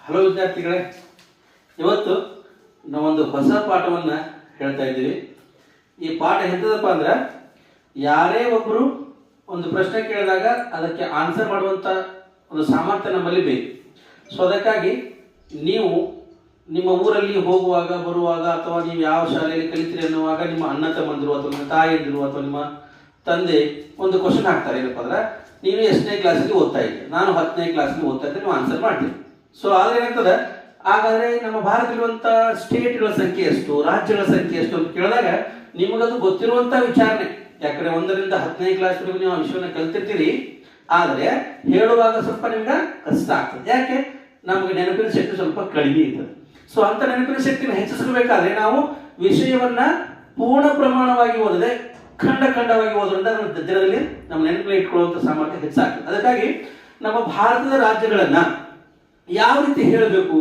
Hello ವಿದ್ಯಾರ್ಥಿಗಳೇ, ಇವತ್ತು ನಾವೊಂದು ಹೊಸ ಪಾಠವನ್ನು ಹೇಳ್ತಾ ಇದ್ದೀವಿ. ಈ ಪಾಠ ಎಂಥದಪ್ಪ ಅಂದ್ರೆ, ಯಾರೇ ಒಬ್ಬರು ಒಂದು ಪ್ರಶ್ನೆ ಕೇಳಿದಾಗ ಅದಕ್ಕೆ ಆನ್ಸರ್ ಮಾಡುವಂಥ ಒಂದು ಸಾಮರ್ಥ್ಯ ನಮ್ಮಲ್ಲಿ ಬೇಕು. ಸೊ ಅದಕ್ಕಾಗಿ ನೀವು ನಿಮ್ಮ ಊರಲ್ಲಿ ಹೋಗುವಾಗ ಬರುವಾಗ ಅಥವಾ ನೀವು ಯಾವ ಶಾಲೆಯಲ್ಲಿ ಕಲಿತೀರಿ ಅನ್ನುವಾಗ ನಿಮ್ಮ ಅಣ್ಣ ತಮ್ಮಂದಿರು ಅಥವಾ ನಿಮ್ಮ ತಾಯಿಯಂದಿರು ಅಥವಾ ನಿಮ್ಮ ತಂದೆ ಒಂದು ಕ್ವಶನ್ ಹಾಕ್ತಾರೆ. ಏನಪ್ಪ ಅಂದ್ರೆ, ನೀನು ಎಷ್ಟನೇ ಕ್ಲಾಸಲ್ಲಿ ಓದ್ತಾ ಇದ್ದೀರಿ, ನಾನು 10ನೇ ಕ್ಲಾಸಲ್ಲಿ ಓದ್ತಾ ಇದ್ದೆ, ನೀವು ಆನ್ಸರ್ ಮಾಡ್ತೀರಿ. ಸೊ ಆದ್ರೆ ಏನಾಗ್ತದೆ, ಹಾಗಾದ್ರೆ ನಮ್ಮ ಭಾರತದಲ್ಲಿರುವಂಥ ಸ್ಟೇಟ್ಗಳ ಸಂಖ್ಯೆ ಎಷ್ಟು, ರಾಜ್ಯಗಳ ಸಂಖ್ಯೆ ಎಷ್ಟು ಅಂತ ಕೇಳಿದಾಗ ನಿಮಗದು ಗೊತ್ತಿರುವಂಥ ವಿಚಾರಣೆ. ಯಾಕಂದ್ರೆ 1ರಿಂದ 10ನೇ ಕ್ಲಾಸ್ವರೆಗೂ ನೀವು ಆ ವಿಷಯವನ್ನು ಕಲ್ತಿರ್ತೀರಿ, ಆದರೆ ಹೇಳುವಾಗ ಸ್ವಲ್ಪ ನಿಮ್ಗೆ ಕಷ್ಟ ಆಗ್ತದೆ. ಯಾಕೆ? ನಮಗೆ ನೆನಪಿನ ಶಕ್ತಿ ಸ್ವಲ್ಪ ಕಡಿಮೆ ಇರ್ತದೆ. ಸೊ ಅಂತ ನೆನಪಿನ ಶಕ್ತಿನ ಹೆಚ್ಚಿಸಬೇಕಾದ್ರೆ ನಾವು ವಿಷಯವನ್ನ ಪೂರ್ಣ ಪ್ರಮಾಣವಾಗಿ ಓದದೆ ಖಂಡವಾಗಿ ಓದೋದ್ರಿಂದ ನಮ್ಮ ದಿನದಲ್ಲಿ ನಮ್ಮ ನೆನಪಿನ ಇಟ್ಕೊಳ್ಳುವಂಥ ಸಾಮರ್ಥ್ಯ ಹೆಚ್ಚಾಗ್ತದೆ. ಅದಕ್ಕಾಗಿ ನಮ್ಮ ಭಾರತದ ರಾಜ್ಯಗಳನ್ನ ಯಾವ ರೀತಿ ಹೇಳಬೇಕು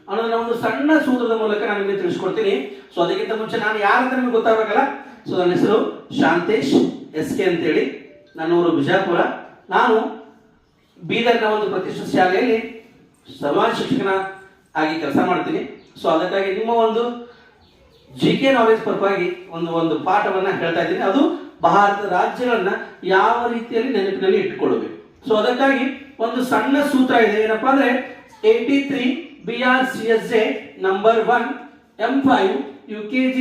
ಅನ್ನೋದನ್ನ ಒಂದು ಸಣ್ಣ ಸೂತ್ರದ ಮೂಲಕ ನಾನು ನಿಮಗೆ ತಿಳಿಸ್ಕೊಡ್ತೀನಿ. ಸೊ ಅದಕ್ಕಿಂತ ಮುಂಚೆ ನಾನು ಯಾರಂತ ನಿಮಗೆ ಗೊತ್ತಾಗಬೇಕಲ್ಲ. ಸೊ ನನ್ನ ಹೆಸರು ಶಾಂತೇಶ್ SK ಅಂತೇಳಿ, ನನ್ನ ಊರು ಬಿಜಾಪುರ. ನಾನು ಬೀದರ್ನ ಒಂದು ಪ್ರತಿಷ್ಠಿತ ಶಾಲೆಯಲ್ಲಿ ಸಮಾಜ ಶಿಕ್ಷಕನ ಆಗಿ ಕೆಲಸ ಮಾಡ್ತೀನಿ. ಸೊ ಅದಕ್ಕಾಗಿ ನಿಮ್ಮ ಒಂದು GK ನಾಲೆಜ್ ಪರವಾಗಿ ಒಂದು ಪಾಠವನ್ನ ಹೇಳ್ತಾ ಇದ್ದೀನಿ. ಅದು ಭಾರತದ ರಾಜ್ಯಗಳನ್ನ ಯಾವ ರೀತಿಯಲ್ಲಿ ನೆನಪಿನಲ್ಲಿ ಇಟ್ಟುಕೊಳ್ಳಬೇಕು. ಸೊ ಅದಕ್ಕಾಗಿ ಒಂದು ಸಣ್ಣ ಸೂತ್ರ ಇದೆ. ಏನಪ್ಪಾ ಅಂದ್ರೆ 83 BRCSJ number 1 M5 UKG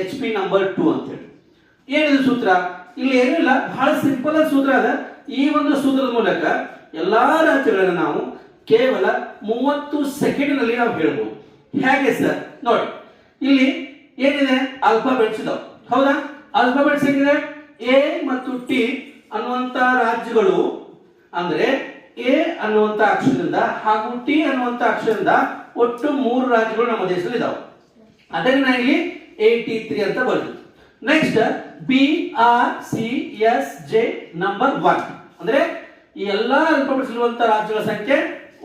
HP number 2 ಅಂತ ಹೇಳಿ. ಏನಿದು ಸೂತ್ರ? ಇಲ್ಲಿ ಏನಿಲ್ಲ, ಬಹಳ ಸಿಂಪಲ್ ಸೂತ್ರ ಅದ. ಈ ಒಂದು ಸೂತ್ರದ ಮೂಲಕ ಎಲ್ಲಾ ರಾಜ್ಯಗಳನ್ನ ನಾವು ಕೇವಲ 30 ಸೆಕೆಂಡ್ನಲ್ಲಿ ನಾವು ಹೇಳ್ಬೋದು. ಹೇಗೆ ಸರ್? ನೋಡಿ, ಇಲ್ಲಿ ಏನಿದೆ, ಆಲ್ಫಾಬೆಟ್ಸ್ ಇದಾವೆ, ಹೌದಾ? ಆಲ್ಫಾಬೆಟ್ಸ್ ಏನಿದೆ, A ಮತ್ತು T ಅನ್ನುವಂತ ರಾಜ್ಯಗಳು. ಅಂದ್ರೆ A ಅನ್ನುವಂತ ಅಕ್ಷರದಿಂದ ಹಾಗೂ T ಅನ್ನುವಂತ ಅಕ್ಷರದಿಂದ ಒಟ್ಟು 3 ರಾಜ್ಯಗಳು ನಮ್ಮ ದೇಶದಲ್ಲಿ ಇದಾವೆ. ಅದನ್ನ ಇಲ್ಲಿ 83 ಅಂತ ಬರ್ತದೆ. ನೆಕ್ಸ್ಟ್ BRCSJ ನಂಬರ್ 1 ಅಂದ್ರೆ ಈ ಎಲ್ಲಾ ಆಲ್ಫಾಬೆಟ್ಸ್ ಇರುವಂತ ರಾಜ್ಯಗಳ ಸಂಖ್ಯೆ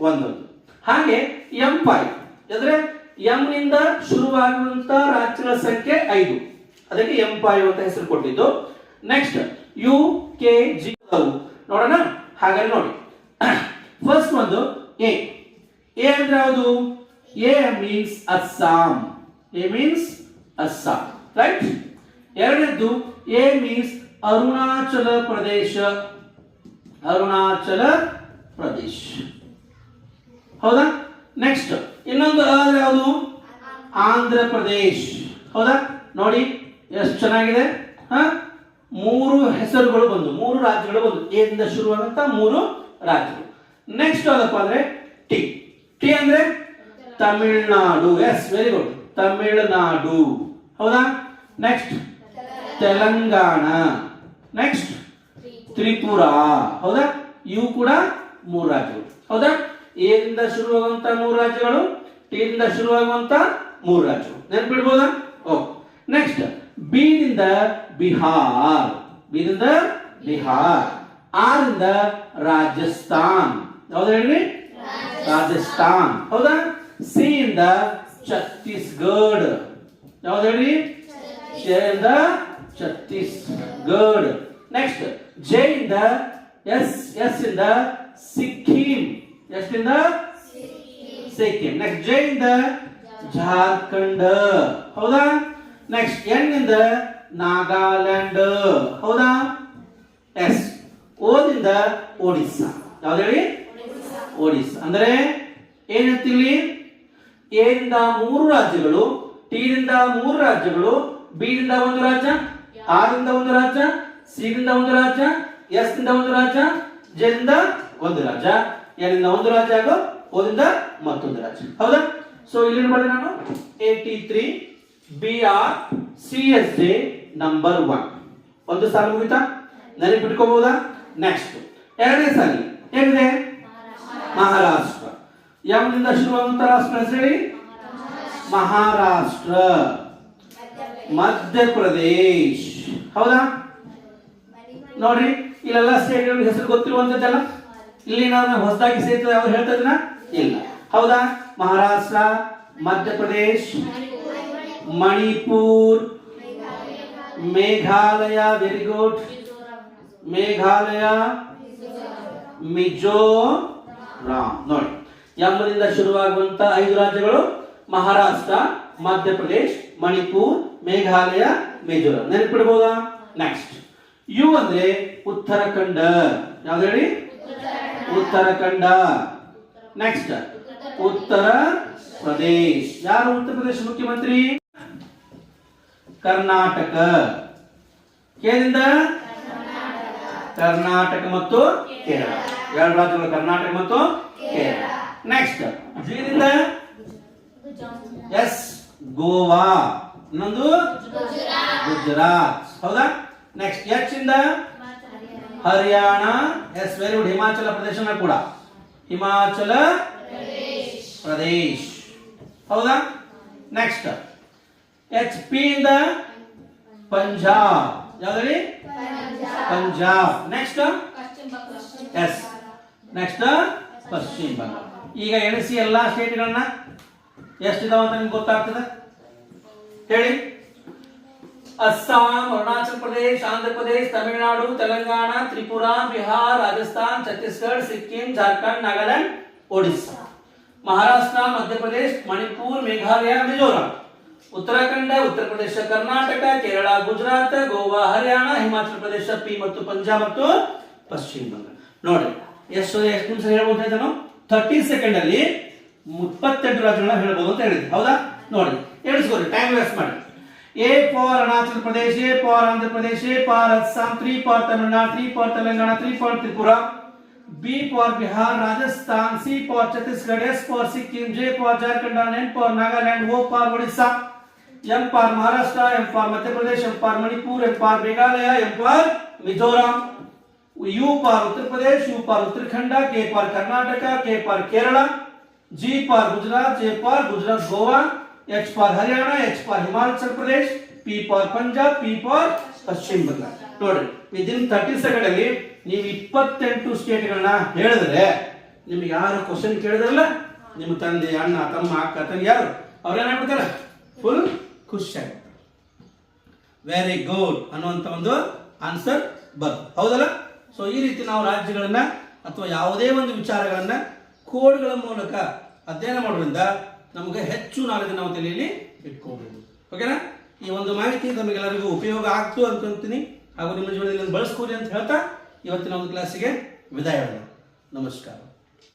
1. ಹಾಗೆ M5 ಅಂದ್ರೆ M ನಿಂದ ಶುರುವಾಗುವಂತ ರಾಜ್ಯಗಳ ಸಂಖ್ಯೆ 5, ಅದಕ್ಕೆ M5 ಅಂತ ಹೆಸರು ಕೊಟ್ಟಿದ್ದು. ನೆಕ್ಸ್ಟ್ UKG ನೋಡೋಣ. ಹಾಗಾಗಿ ನೋಡಿ, ಫಸ್ಟ್ ಒಂದು A ಅಂದ್ರೆ ಯಾವುದು? A means Assam. A means Assam, right? ಎರಡನೇದ್ದು A ಮೀನ್ಸ್ ಅರುಣಾಚಲ ಪ್ರದೇಶ. ಅರುಣಾಚಲ ಪ್ರದೇಶ್, ಹೌದಾ? ನೆಕ್ಸ್ಟ್ ಇನ್ನೊಂದು ಯಾವುದು? ಆಂಧ್ರ ಪ್ರದೇಶ್, ಹೌದಾ? ನೋಡಿ ಎಷ್ಟು ಚೆನ್ನಾಗಿದೆ. 3 ಹೆಸರುಗಳು ಬಂದು, 3 ರಾಜ್ಯಗಳು ಬಂದು, ಎ ಇಂದ ಶುರುವಾದಂತ 3 ರಾಜ್ಯಗಳು. ನೆಕ್ಸ್ಟ್ ಯಾವ್ದಪ್ಪ ಅಂದ್ರೆ T ಅಂದ್ರೆ Tamil Nadu. Yes, very good, Tamil Nadu, ಹೌದಾ? ನೆಕ್ಸ್ಟ್ ತೆಲಂಗಾಣ. ನೆಕ್ಸ್ಟ್ ತ್ರಿಪುರಾ, ಹೌದಾ? ಇವು ಕೂಡ 3 ರಾಜ್ಯಗಳು, ಹೌದಾ? ಎ ದಿಂದ ಶುರುವಾಗುವಂತ 3 ರಾಜ್ಯಗಳು, T ದಿಂದ ಶುರುವಾಗುವಂತ 3 ರಾಜ್ಯಗಳು. ನೆನಪಿಡ್ಬೋದಾ? ಓಕೆ. ನೆಕ್ಸ್ಟ್ ಬಿ ದಿಂದ ಬಿಹಾರ್. ಬಿ ದಿಂದ ಬಿಹಾರ್. ಆರ್ ಇಂದ ರಾಜಸ್ಥಾನ್. ಯಾವ್ದು ಹೇಳಿ? ರಾಜಸ್ಥಾನ್, ಹೌದಾ? ಸಿ ಇಂದ ಛತ್ತೀಸ್ಗಢ. ಯಾವ್ದು ಹೇಳಿ? ಇಂದ ಛತ್ತೀಸ್ಗಢ. ನೆಕ್ಸ್ಟ್ ಜೆ ಇಂದ ಎಸ್ ಇಂದ ಸಿಕ್ಕಿಂ. ಎಷ್ಟಿಂದ? ಸಿಕ್ಕಿಂ. ನೆಕ್ಸ್ಟ್ ಜೆ ಇಂದ ಜಾರ್ಖಂಡ್, ಹೌದಾ? ನೆಕ್ಸ್ಟ್ ಎನ್ ಇಂದ ನಾಗಾಲ್ಯಾಂಡ್, ಹೌದಾ? ಎಸ್. ಓ ದಿಂದ ಒಡಿಸ್ಸಾ. ಯಾವ್ದು ಹೇಳಿ? ಒಡಿಸ್ಸಾ. ಅಂದ್ರೆ ಏನಂತಿಲ್ಲಿ? ಎ ದಿಂದ 3 ರಾಜ್ಯಗಳು, T ದಿಂದ 3 ರಾಜ್ಯಗಳು, ಬಿ ದಿಂದ 1 ರಾಜ್ಯ, ಆರ್ ದಿಂದ 1 ರಾಜ್ಯ, ಸಿ ದಿಂದ 1 ರಾಜ್ಯ, ಎಸ್ ದಿಂದ 1 ರಾಜ್ಯ, ಜೆ ದಿಂದ 1 ರಾಜ್ಯ, ಎನ್ ದಿಂದ 1 ರಾಜ್ಯ ಹಾಗೂ ಓ ದಿಂದ ಮತ್ತೊಂದು ರಾಜ್ಯ, ಹೌದಾ? ಸೊ ಇಲ್ಲಿ ಬರೆದೆ ನಾನು 83 BRCSJ ನಂಬರ್ 1. ಒಂದು ಸಾಲು ಮುಗಿತಾ? ನೆನಪಿಟ್ಕೋಬಹುದಾ? ನೆಕ್ಸ್ಟ್ ಎರಡನೇ ಸಾಲಿ ಏನಿದೆ? ಮಹಾರಾಷ್ಟ್ರ. ಯಾವ್ದಿಂದ ಶುರುವಾಗುವಂತ ರಾಷ್ಟ್ರ ಹೆಸರು ಹೇಳಿ? ಮಹಾರಾಷ್ಟ್ರ. ಮಧ್ಯಪ್ರದೇಶ್, ಹೌದಾ? ನೋಡ್ರಿ, ಇಲ್ಲೆಲ್ಲ ಸ್ಟೇಟ್ಗಳ ಹೆಸರು ಗೊತ್ತಿರುವಂತದ್ದಲ್ಲ. ಇಲ್ಲಿ ನಾನು ಹೊಸದಾಗಿ ಸೇರ್ತದೆ ಯಾವ್ದು ಹೇಳ್ತಾ ಇದ್ದೀನ? ಇಲ್ಲ, ಹೌದಾ? Maharashtra, Madhya Pradesh, Manipur, Meghalaya, very good, Meghalaya, Mizoram. ನೋಡಿ, ಎಂಬದಿಂದ ಶುರುವಾಗುವಂತ 5 ರಾಜ್ಯಗಳು ಮಹಾರಾಷ್ಟ್ರ, ಮಧ್ಯಪ್ರದೇಶ್, ಮಣಿಪುರ್, ಮೇಘಾಲಯ, ಮಿಜೋರಾಂ. ನೆನಪಿಡ್ಬೋದಾ? ನೆಕ್ಸ್ಟ್ ಯು ಅಂದ್ರೆ ಉತ್ತರಾಖಂಡ. ಯಾವ್ದು ಹೇಳಿ? ಉತ್ತರಾಖಂಡ. ನೆಕ್ಸ್ಟ್ ಉತ್ತರ ಪ್ರದೇಶ್. ಯಾರು ಉತ್ತರ ಪ್ರದೇಶ ಮುಖ್ಯಮಂತ್ರಿ? ಕರ್ನಾಟಕ. ಕೇಂದ್ರದಿಂದ ಕರ್ನಾಟಕ ಮತ್ತು ಕೇರಳ. 2 ರಾಜ್ಯಗಳು ಕರ್ನಾಟಕ ಮತ್ತು ಕೇರಳ. ನೆಕ್ಸ್ಟ್ ಜಿದಿಂದ ಎಸ್ ಗೋವಾ. ಇನ್ನೊಂದು ಗುಜರಾತ್. ಹೌದಾ? ನೆಕ್ಸ್ಟ್ ಎಚ್ ಇಂದ Haryana. Yes very good. Himachal ಪ್ರದೇಶನ ಕೂಡ ಹಿಮಾಚಲ ಪ್ರದೇಶ್. ಹೌದಾ? ನೆಕ್ಸ್ಟ್ ಎಚ್ ಪಿ ಇಂದ ಪಂಜಾಬ್. ಯಾವ್ದು? ಪಂಜಾಬ್. ನೆಕ್ಸ್ಟ್ ಎಸ್ ನೆಕ್ಸ್ಟ್ ಪಶ್ಚಿಮ ಬಂಗಾಳ. ಈಗ ಎಣಿಸಿ ಎಲ್ಲಾ ಸ್ಟೇಟ್ಗಳನ್ನ ಎಷ್ಟಿದಾವ ಅಂತ ನಿಮ್ಗೆ ಗೊತ್ತಾಗ್ತದೆ ಹೇಳಿ. ಅಸ್ಸಾಂ, ಅರುಣಾಚಲ ಪ್ರದೇಶ್, ಆಂಧ್ರ ಪ್ರದೇಶ್, ತಮಿಳುನಾಡು, ತೆಲಂಗಾಣ, ತ್ರಿಪುರಾ, ಬಿಹಾರ್, ರಾಜಸ್ಥಾನ್, ಛತ್ತೀಸ್ಗಢ, ಸಿಕ್ಕಿಂ, ಜಾರ್ಖಂಡ್, ನಾಗಾಲ್ಯಾಂಡ್, ಒಡಿಸ್ಸಾ. ಮಹಾರಾಷ್ಟ್ರ, ಮಧ್ಯಪ್ರದೇಶ್, ಮಣಿಪುರ್, ಮೇಘಾಲಯ, ಮಿಜೋರಾಂ. ಉತ್ತರಾಖಂಡ, ಉತ್ತರ ಪ್ರದೇಶ, ಕರ್ನಾಟಕ, ಕೇರಳ, ಗುಜರಾತ್, ಗೋವಾ, ಹರಿಯಾಣ, ಹಿಮಾಚಲ ಪ್ರದೇಶ, ಪಿ ಮತ್ತು ಪಂಜಾಬ್ ಮತ್ತು ಪಶ್ಚಿಮ ಬಂಗಾಳ. ನೋಡಿ ಎಷ್ಟು ನಿಮಿಷ ಹೇಳ್ಬೋದು ನಾನು? 30 ಸೆಕೆಂಡ್ ಅಲ್ಲಿ 28 ರಾಜ್ಯಗಳನ್ನ ಹೇಳ್ಬೋದು ಅಂತ ಹೇಳಿದ್ದೆ. ಹೌದಾ? ನೋಡಿ ಎಣಿಸ್ಕೋರಿ, ಟೈಮ್ ವೇಸ್ಟ್ ಮಾಡಿ. A for Arunachal Pradesh, A for Andhra Pradesh, A for Assam, 3 for Tamil Nadu, 3 for Telangana, 3 for Tripura, B for Bihar, Rajasthan, C for Chhattisgarh, S for Sikkim, J for Jharkhand, N for Nagaland, O for Odisha, M for Maharashtra, M for Madhya Pradesh, M for Manipur, M for Meghalaya, M for Mizoram, U for Uttar Pradesh, U for Uttarakhand, K for Karnataka, K for Kerala, G for Gujarat, J for Gujarat, Goa, H for Haryana, H for Himachal Pradesh, P for Punjab, P for Paschim Bengal. ನೋಡಿ within 30 second ಅಲ್ಲಿ ನೀವು 28 ಸ್ಟೇಟ್ಗಳನ್ನ ಹೇಳಿದ್ರೆ ನಿಮ್ಗೆ ಯಾರು question ಕೇಳಿದ್ರಲ್ಲ, ನಿಮ್ಮ ತಂದೆ, ಅಣ್ಣ, ತಮ್ಮ, ಅಕ್ಕ, ತಂಗಿ ಯಾರು ಅವ್ರೇನಾಗ್ಬಿಡ್ತಾರೆ? ಫುಲ್ ಖುಷಿ ಆಗ್ತಾರೆ. ವೆರಿ ಗುಡ್ ಅನ್ನುವಂತ ಒಂದು ಆನ್ಸರ್ ಬರ್ತದೆ. ಹೌದಲ್ಲ? ಸೊ ಈ ರೀತಿ ನಾವು ರಾಜ್ಯಗಳನ್ನ ಅಥವಾ ಯಾವುದೇ ಒಂದು ವಿಚಾರಗಳನ್ನ ಕೋಡ್ಗಳ ಮೂಲಕ ಅಧ್ಯಯನ ಮಾಡೋದ್ರಿಂದ ನಮಗೆ ಹೆಚ್ಚು ನಾಲೆಜ್ ನಾವು ತಲೆಯಲ್ಲಿ ಇಟ್ಕೋಬಹುದು. ಓಕೆನಾ? ಈ ಒಂದು ಮಾಹಿತಿ ನಮಗೆಲ್ಲರಿಗೂ ಉಪಯೋಗ ಆಗ್ತು ಅನ್ಕೊಂತೀನಿ, ಹಾಗೂ ನಿಮ್ಮ ಜೀವನದಲ್ಲಿ ಬಳಸ್ಕೋರಿ ಅಂತ ಹೇಳ್ತಾ ಇವತ್ತಿನ ಒಂದು ಕ್ಲಾಸಿಗೆ ವಿದಾಯ. ನಮಸ್ಕಾರ.